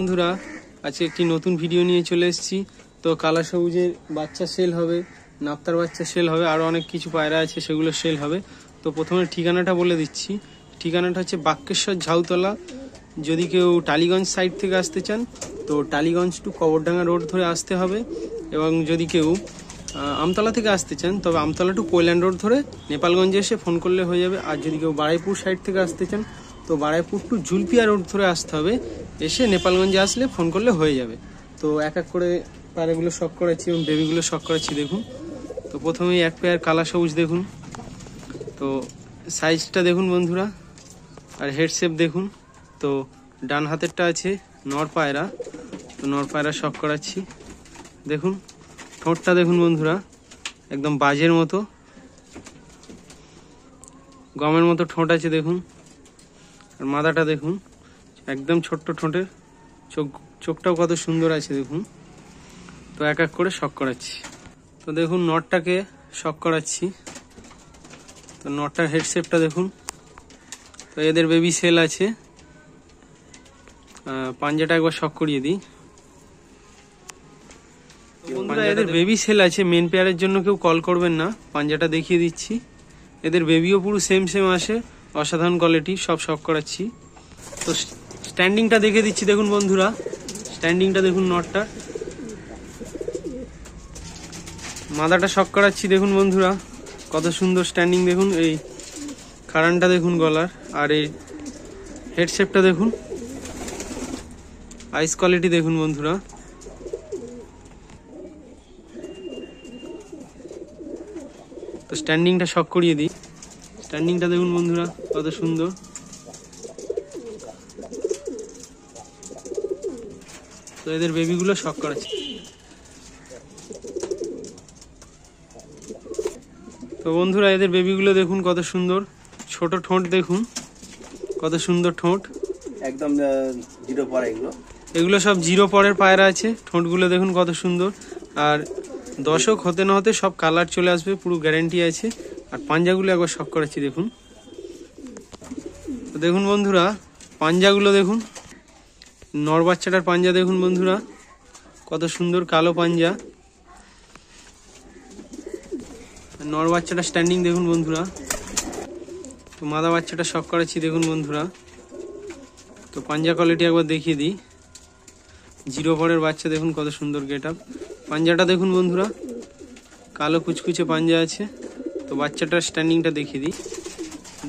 বন্ধুরা, আজকে একটি নতুন ভিডিও নিয়ে চলে এসেছি। তো কালা সবুজের বাচ্চা সেল হবে, নাপ্তার বাচ্চা সেল হবে, আরও অনেক কিছু পায়রা আছে সেগুলো সেল হবে। তো প্রথমে ঠিকানাটা বলে দিচ্ছি। ঠিকানাটা হচ্ছে বাক্যেশ্বর ঝাউতলা। যদি কেউ টালিগঞ্জ সাইড থেকে আসতে চান তো টালিগঞ্জ টু কবরডাঙ্গা রোড ধরে আসতে হবে, এবং যদি কেউ আমতলা থেকে আসতে চান তবে আমতলা টু কৈলান রোড ধরে নেপালগঞ্জে এসে ফোন করলে হয়ে যাবে। আর যদি কেউ বারাইপুর সাইড থেকে আসতে চান তো বারাইপুর টু জুলপিয়া রোড ধরে আসতে হবে, এসে নেপালগঞ্জে আসলে ফোন করলে হয়ে যাবে। তো এক এক করে পায়রাগুলো শক করাচ্ছি এবং বেবিগুলো শক করাচ্ছি। দেখুন, তো প্রথমেই এক পেয়ার কালা সবুজ দেখুন। তো সাইজটা দেখুন বন্ধুরা, আর হেড শেপ দেখুন। তো ডান হাতেরটা আছে নর পায়রা, তো নর পায়রা শক করাচ্ছি। দেখুন ঠোঁটটা দেখুন বন্ধুরা, একদম বাজের মতো, গমের মতো ঠোঁট আছে দেখুন। আর মাথাটা দেখুন, একদম ছোট্ট ঠোঁটের, চোখটাও কত সুন্দর আছে দেখুন। তো এক এক করে শক করাচ্ছি। তো দেখুন নটটাকে শক করাচ্ছি। তো নটটার হেড শেপটা দেখুন। তো এদের বেবি সেল আছে, পাঞ্জাটা একবার শক করিয়ে দিই। বন্ধুরা এদের বেবি সেল আছে, মেন পেয়ারের জন্য কেউ কল করবেন না, পাঞ্জাটা দেখিয়ে দিচ্ছি। এদের বেবিও পুরো সেম আসে, অসাধারণ কোয়ালিটি, সব শক করাচ্ছি। তো স্ট্যান্ডিংটা দেখে দিচ্ছি দেখুন বন্ধুরা, স্ট্যান্ডিংটা দেখুন নটটা, মাথাটা শক করাচ্ছি দেখুন বন্ধুরা, কত সুন্দর স্ট্যান্ডিং দেখুন। এই কারানটা দেখুন গলার, আর এই হেড শেপটা দেখুন, আইস কোয়ালিটি দেখুন বন্ধুরা। তো স্ট্যান্ডিংটা শক করিয়ে দিই। স্ট্যান্ডিংটা দেখুন বন্ধুরা, কত সুন্দর। তো এদের বেবিগুলো শক করাচ্ছি। তো বন্ধুরা এদের বেবিগুলো দেখুন কত সুন্দর, ছোট ঠোঁট দেখুন, কত সুন্দর ঠোঁট, একদম জিরো পর। এগুলো সব জিরো পরের পায়রা আছে। ঠোঁটগুলো দেখুন কত সুন্দর, আর দশক হতে না হতে সব কালার চলে আসবে, পুরো গ্যারেন্টি আছে। আর পাঞ্জাগুলো একবার শক করাচ্ছি দেখুন। তো দেখুন বন্ধুরা পাঞ্জাগুলো দেখুন, নর বাচ্চাটার পাঞ্জা দেখুন বন্ধুরা, কত সুন্দর কালো পাঞ্জা। নর বাচ্চাটা স্ট্যান্ডিং দেখুন বন্ধুরা। তো মাদা বাচ্চাটা শক করাচ্ছি দেখুন বন্ধুরা। তো পাঞ্জা কোয়ালিটি একবার দেখিয়ে দিই। জিরো পরের বাচ্চা দেখুন কত সুন্দর গেট আপ। পাঞ্জাটা দেখুন বন্ধুরা, কালো কুচকুচে পাঞ্জা আছে। তো বাচ্চাটার স্ট্যান্ডিংটা দেখিয়ে দিই।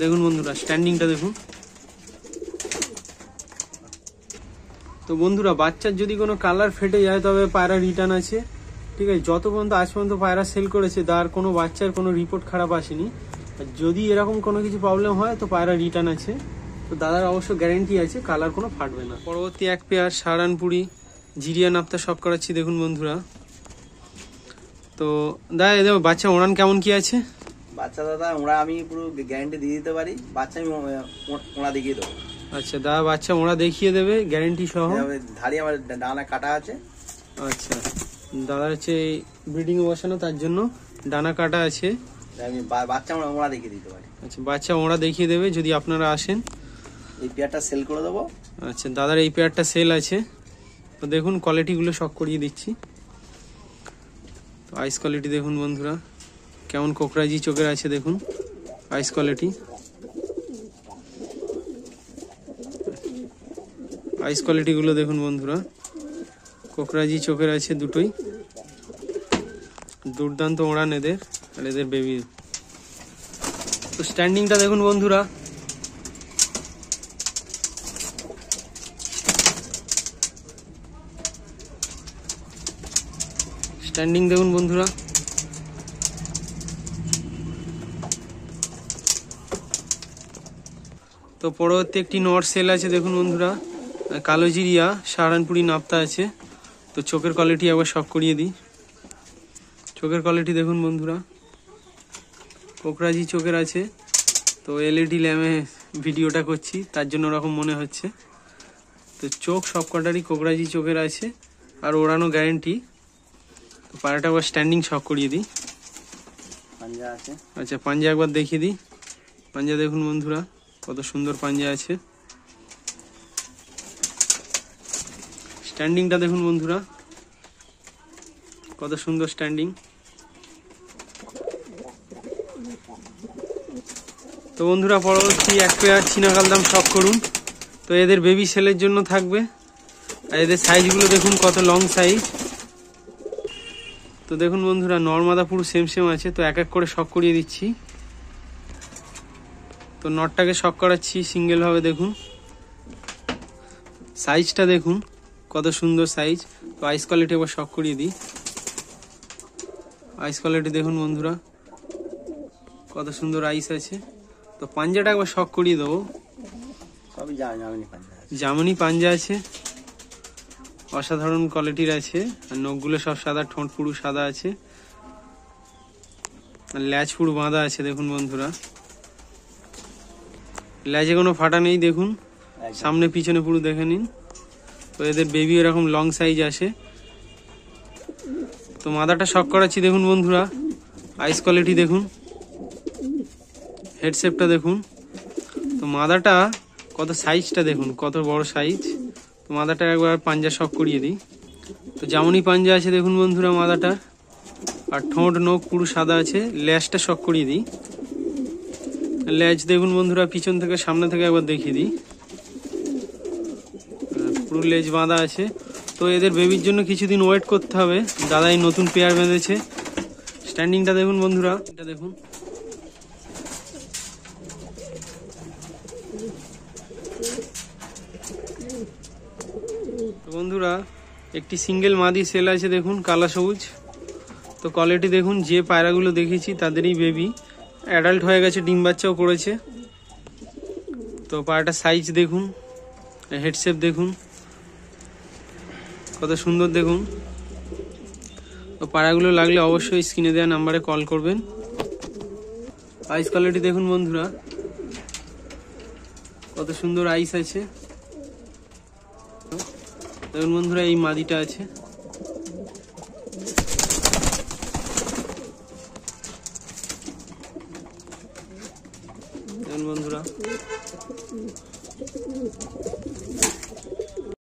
দেখুন বন্ধুরা স্ট্যান্ডিংটা দেখুন। তো বন্ধুরা বাচ্চার যদি কোনো কালার ফেটে যায় তবে পায়রা রিটার্ন আছে, ঠিক আছে। যত পর্যন্ত আজ পর্যন্ত পায়রা সেল করেছে তার কোনো বাচ্চার কোনো রিপোর্ট খারাপ আসেনি। আর যদি এরকম কোনো কিছু প্রবলেম হয় তো পায়রা রিটার্ন আছে। তো দাদার অবশ্য গ্যারেন্টি আছে, কালার কোনো ফাটবে না। পরবর্তী এক পেয়ার সাহারানপুরি জিরিয়া নাপ্তা শক করাচ্ছি দেখুন বন্ধুরা। তো দাদা এদের বাচ্চা ওড়ান কেমন কি আছে? বাচ্চা দাদা ওরা আমি পুরো গ্যারেন্টি দিয়ে দিতে পারি, বাচ্চা আমি ওরা দেখিয়ে দেবো। আচ্ছা দাদা বাচ্চা ওরা দেখিয়ে দেবে গ্যারেন্টি সহ। ধারি আমার ডানা কাটা আছে। আচ্ছা দাদার হচ্ছে ব্রিডিং বসানো, তার জন্য ডানা কাটা আছে। আমি বাচ্চা ওরা দেখিয়ে দিতে পারি। আচ্ছা বাচ্চা ওরা দেখিয়ে দেবে যদি আপনারা আসেন। এই পেয়ারটা সেল করে দেবো। আচ্ছা দাদার এই পেয়ারটা সেল আছে। তো দেখুন কোয়ালিটিগুলো শক করিয়ে দিচ্ছি। তো আইস কোয়ালিটি দেখুন বন্ধুরা, কেমন কোকরাজি চোখের আছে দেখুন, আইস কোয়ালিটি, আইস কোয়ালিটিগুলো দেখুন বন্ধুরা, কোকরাজি চোখের আছে দুটোই, দুর্দান্ত ওড়ান এদের আর এদের বেবি। তো স্ট্যান্ডিংটা দেখুন বন্ধুরা, স্ট্যান্ডিং দেখুন বন্ধুরা। তো পরবর্তী একটি নর সেল আছে দেখুন বন্ধুরা, কালো জিরিয়া সাহারানপুরি নাপ্তা আছে। তো চোখের কোয়ালিটি একবার শক করিয়ে দিই। চোখের কোয়ালিটি দেখুন বন্ধুরা, কোকরাজি চোখের আছে। তো এলইডি ল্যাম্পে ভিডিওটা করছি তার জন্য ওরকম মনে হচ্ছে। তো চোখ সব কটারই কোকরাজি চোখের আছে আর ওড়ানো গ্যারেন্টি। তো পায়রাটা একবার স্ট্যান্ডিং শক করিয়ে দিই। পাঞ্জা আছে। আচ্ছা পাঞ্জা একবার দেখিয়ে দিই। পাঞ্জা দেখুন বন্ধুরা, কত সুন্দর পাঞ্জা আছে। স্ট্যান্ডিংটা দেখুন বন্ধুরা, কত সুন্দর স্ট্যান্ডিং। তো বন্ধুরা পরবর্তী এক পেয়ার চীনা কালদাম শখ করুন। তো এদের বেবি সেলের জন্য থাকবে। আর এদের সাইজগুলো দেখুন কত লং সাইজ। তো দেখুন বন্ধুরা নর্মাদা পুরো সেম সেম আছে। তো এক এক করে শখ করিয়ে দিচ্ছি। তো নটটাকে শখ করাচ্ছি সিঙ্গেল ভাবে। দেখুন সাইজটা দেখুন কত সুন্দর সাইজ। তো আইস কোয়ালিটি এবার শখ করিয়ে দিই। আইস কোয়ালিটি দেখুন বন্ধুরা কত সুন্দর আইস আছে। তো পাঞ্জাটা একবার শখ করিয়ে দেবো। সবই জামিনি পাঞ্জা আছে। জার্মানি পাঞ্জা আছে, অসাধারণ কোয়ালিটির আছে। আর নখগুলো সব সাদা, ঠোঁট পুরো সাদা আছে, আর ল্যাজ পুরো বাঁধা আছে। দেখুন বন্ধুরা ল্যাজে কোনো ফাটা নেই। দেখুন সামনে পিছনে পুরো দেখে নিন। তো এদের বেবি এরকম লং সাইজ আসে। তো মাদাটা শখ করাচ্ছি। দেখুন বন্ধুরা আইস কোয়ালিটি দেখুন, হেডশেপটা দেখুন। তো মাদাটা কত সাইজটা দেখুন, কত বড় সাইজ। তো মাদাটা একবার পাঞ্জা শখ করিয়ে দিই। তো জামনি পাঞ্জা আছে দেখুন বন্ধুরা মাদাটা, আর ঠোঁট নখ পুরো সাদা আছে। ল্যাজটা শখ করিয়ে দিই। ল্যাজ দেখুন বন্ধুরা পিছন থেকে সামনে থেকে একবার দেখিয়ে দিই, পুরো লেজ বাঁধা আছে। তো এদের বেবির জন্য কিছুদিন ওয়েট করতে হবে। দাদা এই নতুন পেয়ার বেঁধেছে। স্ট্যান্ডিংটা দেখুন বন্ধুরা, এটা দেখুন। তো বন্ধুরা একটি সিঙ্গেল মাদি সেল আছে দেখুন কালা সবুজ। তো কোয়ালিটি দেখুন, যে পায়রাগুলো দেখেছি তাদেরই বেবি অ্যাডাল্ট হয়ে গেছে, ডিম বাচ্চাও করেছে। তো পায়রাটা সাইজ দেখুন, হেডশেপ দেখুন কত সুন্দর দেখুন। তো পায়রাগুলো লাগলে অবশ্যই স্ক্রিনে দেওয়া নাম্বারে কল করবেন। আইস কোয়ালিটি দেখুন বন্ধুরা কত সুন্দর আইস আছে। দেখুন বন্ধুরা এই মাদিটা আছে। দেখুন বন্ধুরা